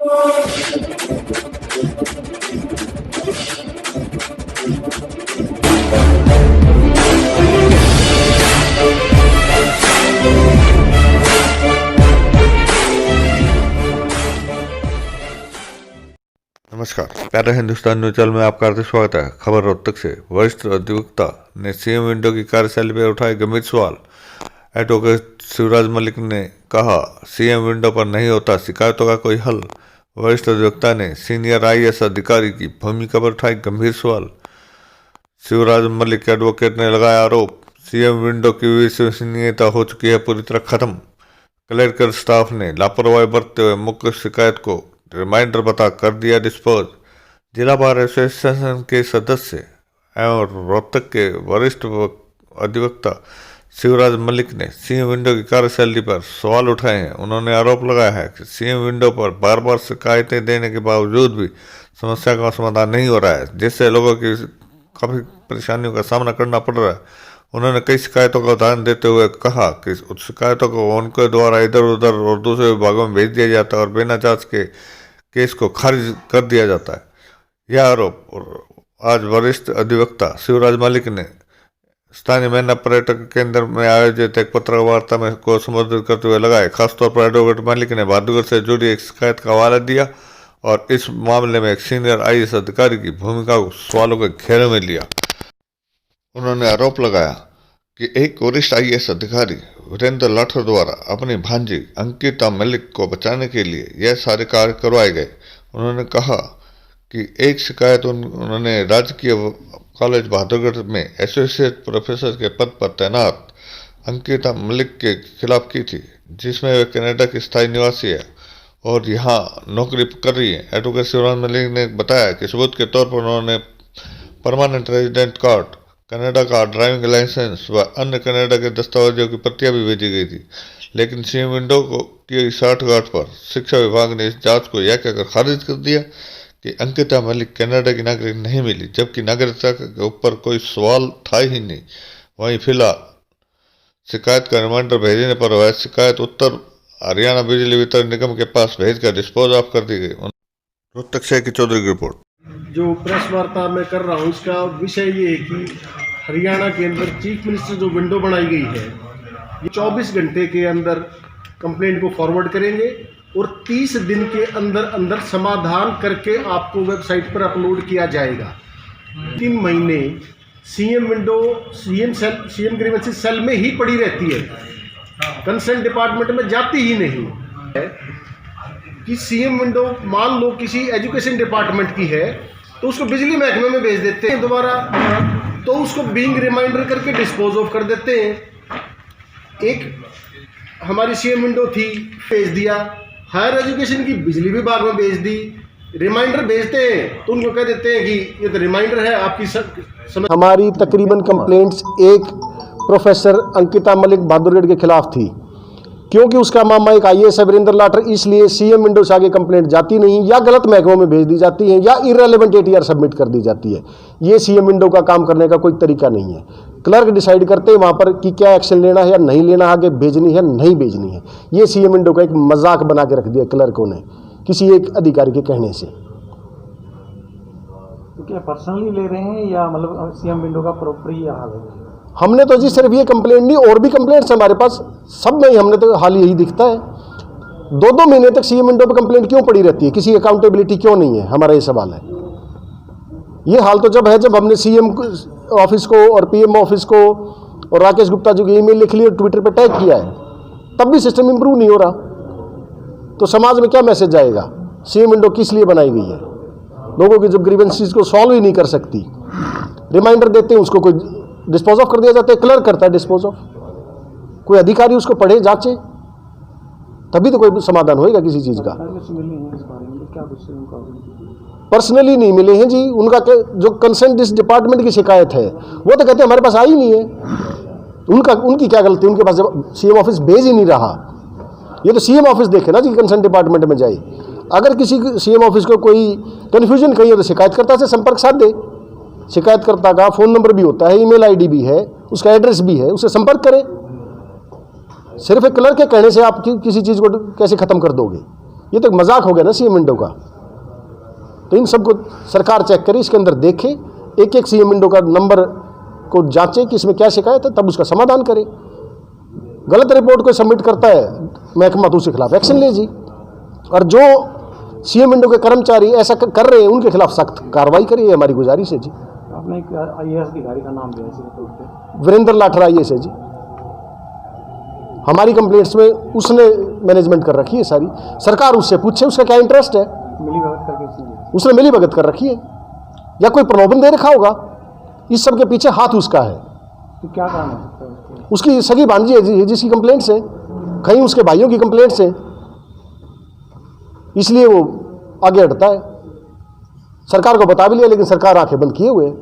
नमस्कार, प्यारा Hindustan news channel में आपका हार्दिक स्वागत है। खबर रोहतक से। वरिष्ठ अधिवक्ता ने सीएम विंडो की कार्यशैली पर उठाए गंभीर सवाल। एडवोकेट शिवराज मलिक ने कहा, सीएम विंडो पर नहीं होता शिकायतों का कोई हल। वरिष्ठ अधिवक्ता ने सीनियर आईएएस अधिकारी की भूमिका पर उठाए गंभीर सवाल। शिवराज मलिक एडवोकेट ने लगाया आरोप, सीएम विंडो की विश्वसनीयता हो चुकी है पूरी तरह खत्म। क्लर्कल स्टाफ ने लापरवाही बरतते हुए मुख्य शिकायत को रिमाइंडर बता कर दिया डिस्पोज। जिला बार एसोसिएशन के सदस्य एवं रोहतक के वरिष्ठ अधिवक्ता शिवराज मलिक ने सीएम विंडो की कार्यशैली पर सवाल उठाए हैं। उन्होंने आरोप लगाया है कि सीएम विंडो पर बार बार शिकायतें देने के बावजूद भी समस्या का समाधान नहीं हो रहा है, जिससे लोगों की काफ़ी परेशानियों का सामना करना पड़ रहा है। उन्होंने कई शिकायतों का उदाहरण देते हुए कहा कि उस शिकायतों को उनके द्वारा इधर उधर और दूसरे विभागों में भेज दिया जाता है और बिना जांच के केस को खारिज कर दिया जाता है। यह आरोप आज वरिष्ठ अधिवक्ता शिवराज मलिक ने स्थानीय मैना पर्यटक केंद्र में आयोजित एक पत्रकार वार्ता में को संबोधित करते हुए लगाए। खासतौर पर एडवोकेट मलिक ने भादुगर से जुड़ी एक शिकायत का हवाला दिया और इस मामले में एक सीनियर आईएएस अधिकारी की भूमिका को सवालों के घेरे में लिया। उन्होंने आरोप लगाया कि एक वरिष्ठ आईएएस अधिकारी वीरेंद्र लाठर द्वारा अपनी भांजी अंकिता मलिक को बचाने के लिए यह सारे कार्य करवाए गए। उन्होंने कहा कि एक शिकायत उन्होंने राजकीय कॉलेज बहादुरगढ़ में एसोसिएट प्रोफेसर के पद पर तैनात अंकिता मलिक के खिलाफ की थी, जिसमें वे कनाडा की स्थायी निवासी है और यहाँ नौकरी कर रही है। एडवोकेट शिवराज मलिक ने बताया कि सबूत के तौर पर उन्होंने परमानेंट रेजिडेंट कार्ड, कनाडा का ड्राइविंग लाइसेंस व अन्य कनाडा के दस्तावेजों की प्रतियां भी भेजी गई थी, लेकिन सीएम विंडो की साठगांठ पर शिक्षा विभाग ने इस जांच को यह कहकर खारिज कर दिया कि अंकिता मलिक कनाडा की नागरिक नहीं मिली, जबकि नागरिकता के ऊपर कोई सवाल था ही नहीं। वहीं फिलहाल शिकायत का रिमाइंडर भेजने पर वह शिकायत उत्तर हरियाणा बिजली वितरण निगम के पास भेजकर डिस्पोज ऑफ कर दी गई। रोहतक से की चौधरी की रिपोर्ट। जो प्रेस वार्ता मैं कर रहा हूँ, इसका विषय ये है कि हरियाणा के अंदर चीफ मिनिस्टर जो विंडो बनाई गई है, ये 24 घंटे के अंदर कंप्लेंट को फॉरवर्ड करेंगे और 30 दिन के अंदर अंदर समाधान करके आपको वेबसाइट पर अपलोड किया जाएगा। 3 महीने CM window CM grievances cell में ही पड़ी रहती है, कंसर्न डिपार्टमेंट में जाती ही नहीं है। कि सीएम विंडो मान लो किसी एजुकेशन डिपार्टमेंट की है तो उसको बिजली महकमे में भेज देते हैं दोबारा, तो उसको बीइंग रिमाइंडर करके डिस्पोज ऑफ कर देते हैं। एक हमारी सीएम विंडो थी, भेज दिया, हायर एजुकेशन की बिजली विभाग में भेज दी, रिमाइंडर भेजते हैं तो उनको कह देते हैं कि ये तो रिमाइंडर है आपकी हमारी तकरीबन कंप्लेंट्स एक प्रोफेसर अंकिता मलिक बहादुरगढ़ के खिलाफ थी, क्योंकि उसका मामा एक आईएएस है वीरेंद्र लाठर, इसलिए सीएम विंडो से आगे कंप्लेंट जाती नहीं, या गलत महकमों में भेज दी जाती है या इररेलेवेंट एटीआर सबमिट कर दी जाती है। ये सीएम विंडो का काम करने का कोई तरीका नहीं है। क्लर्क डिसाइड करते हैं वहाँ पर कि क्या एक्शन लेना है या नहीं लेना, आगे भेजनी है नहीं भेजनी है। ये सीएम विंडो का एक मजाक बना के रख दिया क्लर्कों ने किसी एक अधिकारी के कहने से। तो क्या पर्सनली ले रहे हैं या मतलब सीएम विंडो का प्रॉपर ही हाल है? हमने तो जी सिर्फ ये कंप्लेंट नहीं, और भी कंप्लेंट्स हमारे पास, सब में ही हमने तो हाल यही दिखता है। 2-2 महीने तक सीएम विंडो पे कंप्लेंट क्यों पड़ी रहती है, किसी अकाउंटेबिलिटी क्यों नहीं है, हमारा ये सवाल है। ये हाल तो जब है जब हमने सीएम ऑफिस को और पीएम ऑफिस को और राकेश गुप्ता जी की ईमेल लिख ली और ट्विटर पे टैग किया है, तब भी सिस्टम इंप्रूव नहीं हो रहा। तो समाज में क्या मैसेज जाएगा? सीएम विंडो किस लिए बनाई गई है? लोगों की जब ग्रीवेंसेस को सॉल्व ही नहीं कर सकती, रिमाइंडर देते हैं उसको कोई डिस्पोज ऑफ कर दिया जाता है, क्लर्क करता है डिस्पोज ऑफ, कोई अधिकारी उसको पढ़े जांचे, तभी तो कोई समाधान होएगा किसी चीज का। पर्सनली नहीं मिले हैं जी, उनका जो कंसर्न जिस डिपार्टमेंट की शिकायत है वो तो कहते हैं हमारे पास आई नहीं है। उनकी क्या गलती, उनके पास जब सीएम ऑफिस भेज ही नहीं रहा। ये तो सीएम ऑफिस देखे ना जी, कंसर्न डिपार्टमेंट में जाए। अगर किसी सीएम ऑफिस को कोई कन्फ्यूजन कही है तो शिकायतकर्ता से संपर्क साध दे। शिकायतकर्ता का फ़ोन नंबर भी होता है, ईमेल आईडी भी है, उसका एड्रेस भी है, उससे संपर्क करें। सिर्फ एक क्लर्क के कहने से आप किसी चीज़ को कैसे ख़त्म कर दोगे? ये तो मजाक हो गया ना सीएम विंडो का। तो इन सबको सरकार चेक करे, इसके अंदर देखे, एक एक सीएम विंडो का नंबर को जांचे कि इसमें क्या शिकायत है, तब उसका समाधान करे। गलत रिपोर्ट को सबमिट करता है महकमा तो उसके खिलाफ एक्शन ले जी, और जो सीएम विंडो के कर्मचारी ऐसा कर रहे हैं उनके खिलाफ सख्त कार्रवाई करिए, हमारी गुजारिश है जी। आपने एक IAS अधिकारी का नाम दिया इस रिपोर्ट पे, वीरेंद्र लाठर IAS है जी। हमारी कंप्लेंट्स में उसने मैनेजमेंट कर रखी है सारी, सरकार उससे पूछे उसका क्या इंटरेस्ट है। मिली भगत करके इसने उसने मिली भगत कर रखी है या कोई प्रलोभन दे रखा होगा, इस सब के पीछे हाथ उसका है। तो क्या कारण हो सकता है? उसकी सगी भांजी है जिसकी कंप्लेंट्स है, कहीं उसके भाइयों की कंप्लेंट्स है, इसलिए वो आगे हटता है। सरकार को बता भी लिया लेकिन सरकार आंखें बंद किए हुए है।